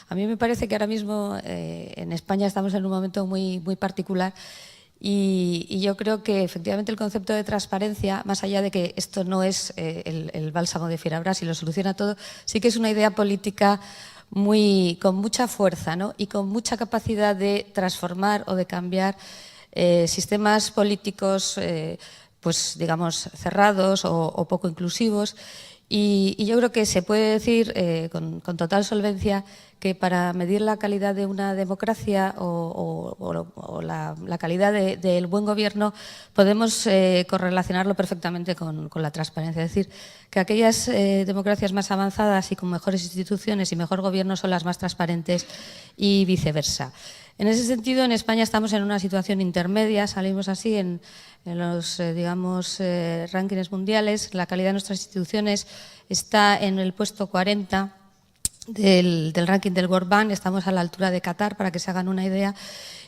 A mí me parece que ahora mismo en España estamos en un momento muy particular y yo creo que efectivamente el concepto de transparencia, más allá de que esto no es el bálsamo de Fierabras y lo soluciona todo, sí que es una idea política con mucha fuerza, ¿no? Y con mucha capacidad de transformar o de cambiar sistemas políticos pues digamos cerrados o poco inclusivos. Y yo creo que se puede decir con total solvencia que para medir la calidad de una democracia o la calidad del buen gobierno podemos correlacionarlo perfectamente con la transparencia. Es decir, que aquellas democracias más avanzadas y con mejores instituciones y mejor gobierno son las más transparentes y viceversa. En ese sentido, en España estamos en una situación intermedia, salimos así en los digamos, rankings mundiales. La calidad de nuestras instituciones está en el puesto 40 del ranking del World Bank, estamos a la altura de Qatar, para que se hagan una idea.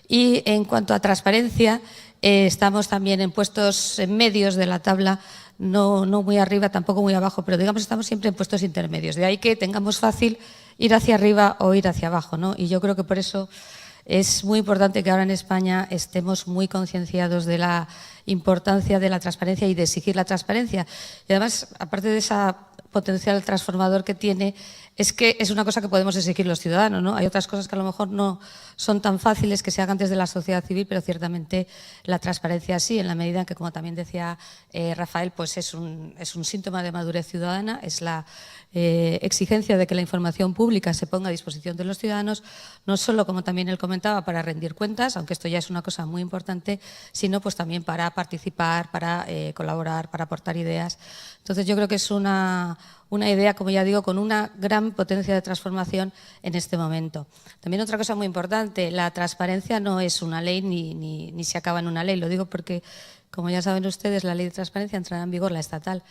Y en cuanto a transparencia, estamos también en puestos medios de la tabla, no muy arriba, tampoco muy abajo, pero digamos estamos siempre en puestos intermedios. De ahí que tengamos fácil ir hacia arriba o ir hacia abajo, ¿no? Y yo creo que por eso es muy importante que ahora en España estemos muy concienciados de la importancia de la transparencia y de exigir la transparencia. Y además, aparte de ese potencial transformador que tiene, es que es una cosa que podemos exigir los ciudadanos, ¿no? Hay otras cosas que a lo mejor no son tan fáciles que se hagan desde la sociedad civil, pero ciertamente la transparencia sí, en la medida en que, como también decía Rafael, pues es un síntoma de madurez ciudadana, es la exigencia de que la información pública se ponga a disposición de los ciudadanos, no solo, como también él comentaba, para rendir cuentas, aunque esto ya es una cosa muy importante, sino pues también para participar, para colaborar, para aportar ideas. Entonces yo creo que es una idea, como ya digo, con una gran potencia de transformación en este momento. También otra cosa muy importante, la transparencia no es una ley ni se acaba en una ley. Lo digo porque, como ya saben ustedes, la ley de transparencia entrará en vigor, la estatal,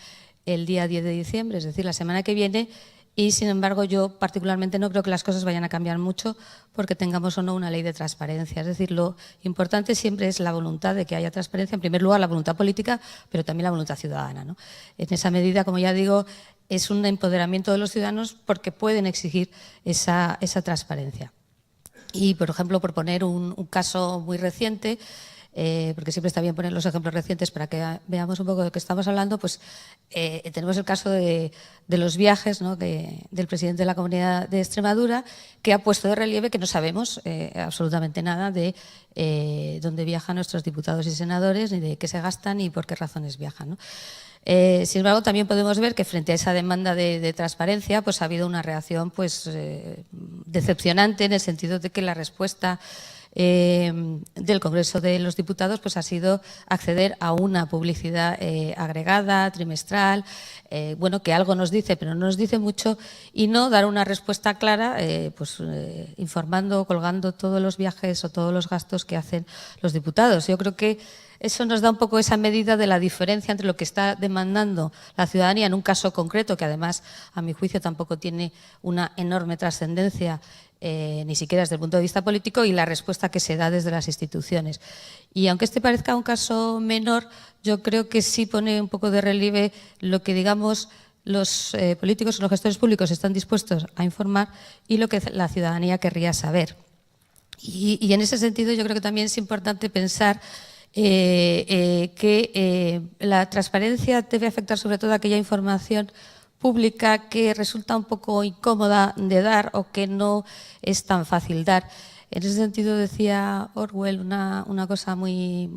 el día 10 de diciembre, es decir, la semana que viene, y sin embargo yo particularmente no creo que las cosas vayan a cambiar mucho porque tengamos o no una ley de transparencia. Es decir, lo importante siempre es la voluntad de que haya transparencia, en primer lugar la voluntad política, pero también la voluntad ciudadana, ¿no? En esa medida, como ya digo, es un empoderamiento de los ciudadanos porque pueden exigir esa transparencia. Y, por ejemplo, por poner un caso muy reciente, porque siempre está bien poner los ejemplos recientes para que veamos un poco de qué estamos hablando, pues tenemos el caso de los viajes, ¿no?, del presidente de la Comunidad de Extremadura, que ha puesto de relieve que no sabemos absolutamente nada de dónde viajan nuestros diputados y senadores, ni de qué se gastan, ni por qué razones viajan, ¿no? Sin embargo, también podemos ver que frente a esa demanda de transparencia pues ha habido una reacción pues decepcionante, en el sentido de que la respuesta del Congreso de los Diputados pues ha sido acceder a una publicidad agregada, trimestral, bueno, que algo nos dice, pero no nos dice mucho, y no dar una respuesta clara, informando, colgando todos los viajes o todos los gastos que hacen los diputados. Yo creo que eso nos da un poco esa medida de la diferencia entre lo que está demandando la ciudadanía en un caso concreto, que además, a mi juicio, tampoco tiene una enorme trascendencia, ni siquiera desde el punto de vista político, y la respuesta que se da desde las instituciones. Y aunque este parezca un caso menor, yo creo que sí pone un poco de relieve lo que, digamos, los políticos o los gestores públicos están dispuestos a informar y lo que la ciudadanía querría saber. Y en ese sentido yo creo que también es importante pensar que la transparencia debe afectar sobre todo a aquella información pública que resulta un poco incómoda de dar o que no es tan fácil dar. En ese sentido decía Orwell una cosa muy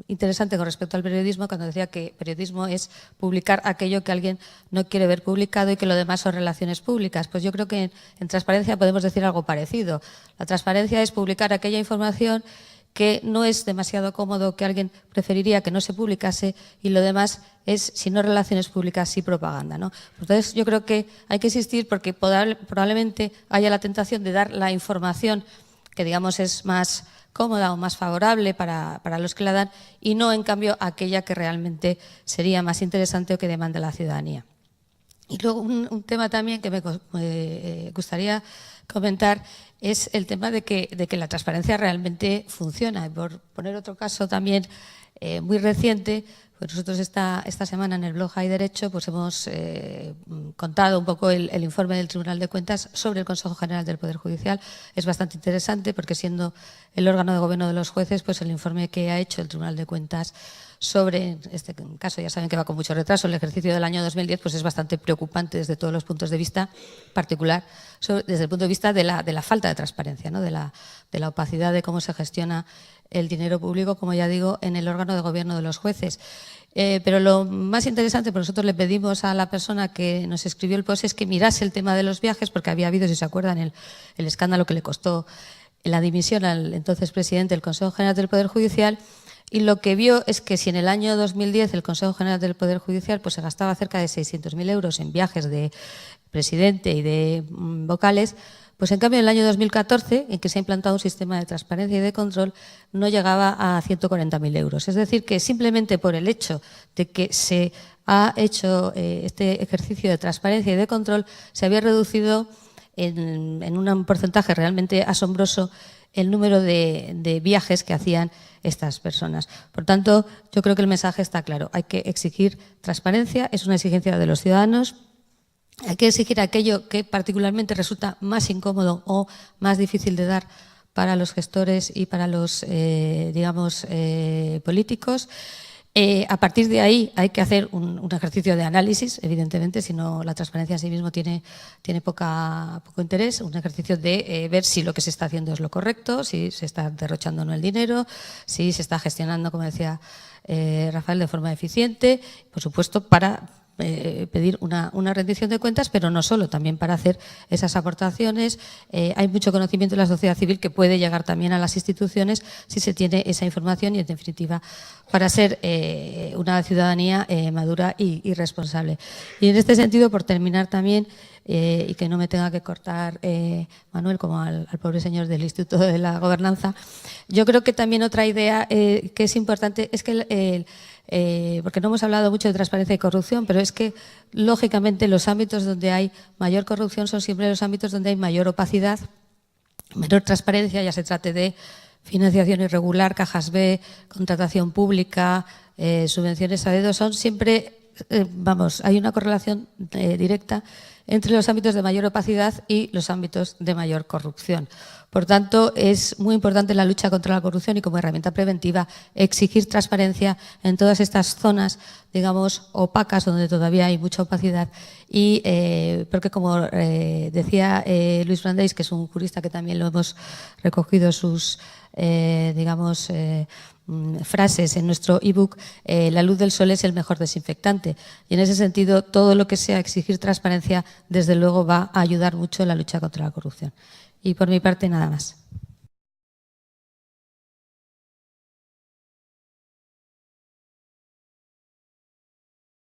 interesante con respecto al periodismo, cuando decía que periodismo es publicar aquello que alguien no quiere ver publicado y que lo demás son relaciones públicas. Pues yo creo que en transparencia podemos decir algo parecido. La transparencia es publicar aquella información que no es demasiado cómodo, que alguien preferiría que no se publicase, y lo demás es, si no relaciones públicas, sí propaganda, ¿no? Entonces yo creo que hay que insistir porque probablemente haya la tentación de dar la información que digamos es más cómoda o más favorable para los que la dan, y no en cambio aquella que realmente sería más interesante o que demanda la ciudadanía. Y luego un tema también que me gustaría comentar es el tema de que la transparencia realmente funciona. Y por poner otro caso también muy reciente, Pues nosotros esta semana en el blog Hay Derecho pues hemos contado un poco el informe del Tribunal de Cuentas sobre el Consejo General del Poder Judicial. Es bastante interesante porque, siendo el órgano de gobierno de los jueces, pues el informe que ha hecho el Tribunal de Cuentas sobre, en este caso ya saben que va con mucho retraso, el ejercicio del año 2010, pues es bastante preocupante desde todos los puntos de vista, particular desde el punto de vista de la falta de transparencia, ¿no? de la opacidad de cómo se gestiona el dinero público, como ya digo, en el órgano de gobierno de los jueces. Pero lo más interesante, porque nosotros le pedimos a la persona que nos escribió el post, es que mirase el tema de los viajes, porque había habido, si se acuerdan, el escándalo que le costó la dimisión al entonces presidente del Consejo General del Poder Judicial, y lo que vio es que si en el año 2010 el Consejo General del Poder Judicial pues se gastaba cerca de 600.000 euros en viajes de presidente y de vocales, pues en cambio en el año 2014, en que se ha implantado un sistema de transparencia y de control, no llegaba a 140.000 euros. Es decir, que simplemente por el hecho de que se ha hecho este ejercicio de transparencia y de control, se había reducido en un porcentaje realmente asombroso el número de viajes que hacían estas personas. Por tanto, yo creo que el mensaje está claro. Hay que exigir transparencia, es una exigencia de los ciudadanos. Hay que exigir aquello que particularmente resulta más incómodo o más difícil de dar para los gestores y para los, políticos. A partir de ahí hay que hacer un ejercicio de análisis, evidentemente, si no la transparencia en sí mismo tiene poco interés, un ejercicio de ver si lo que se está haciendo es lo correcto, si se está derrochando o no el dinero, si se está gestionando, como decía Rafael, de forma eficiente, por supuesto, para pedir una rendición de cuentas, pero no solo, también para hacer esas aportaciones. Hay mucho conocimiento de la sociedad civil que puede llegar también a las instituciones si se tiene esa información y, en definitiva, para ser una ciudadanía madura y responsable. Y en este sentido, por terminar también, y que no me tenga que cortar Manuel como al pobre señor del Instituto de la Gobernanza, yo creo que también otra idea que es importante es que porque no hemos hablado mucho de transparencia y corrupción, pero es que, lógicamente, los ámbitos donde hay mayor corrupción son siempre los ámbitos donde hay mayor opacidad, menor transparencia, ya se trate de financiación irregular, cajas B, contratación pública, subvenciones a dedo. Son siempre, hay una correlación directa entre los ámbitos de mayor opacidad y los ámbitos de mayor corrupción. Por tanto, es muy importante la lucha contra la corrupción y, como herramienta preventiva, exigir transparencia en todas estas zonas, digamos, opacas, donde todavía hay mucha opacidad. Y porque, como decía Luis Brandeix, que es un jurista que también lo hemos recogido sus, frases en nuestro ebook, la luz del sol es el mejor desinfectante. Y en ese sentido, todo lo que sea exigir transparencia, desde luego, va a ayudar mucho en la lucha contra la corrupción. Y por mi parte, nada más.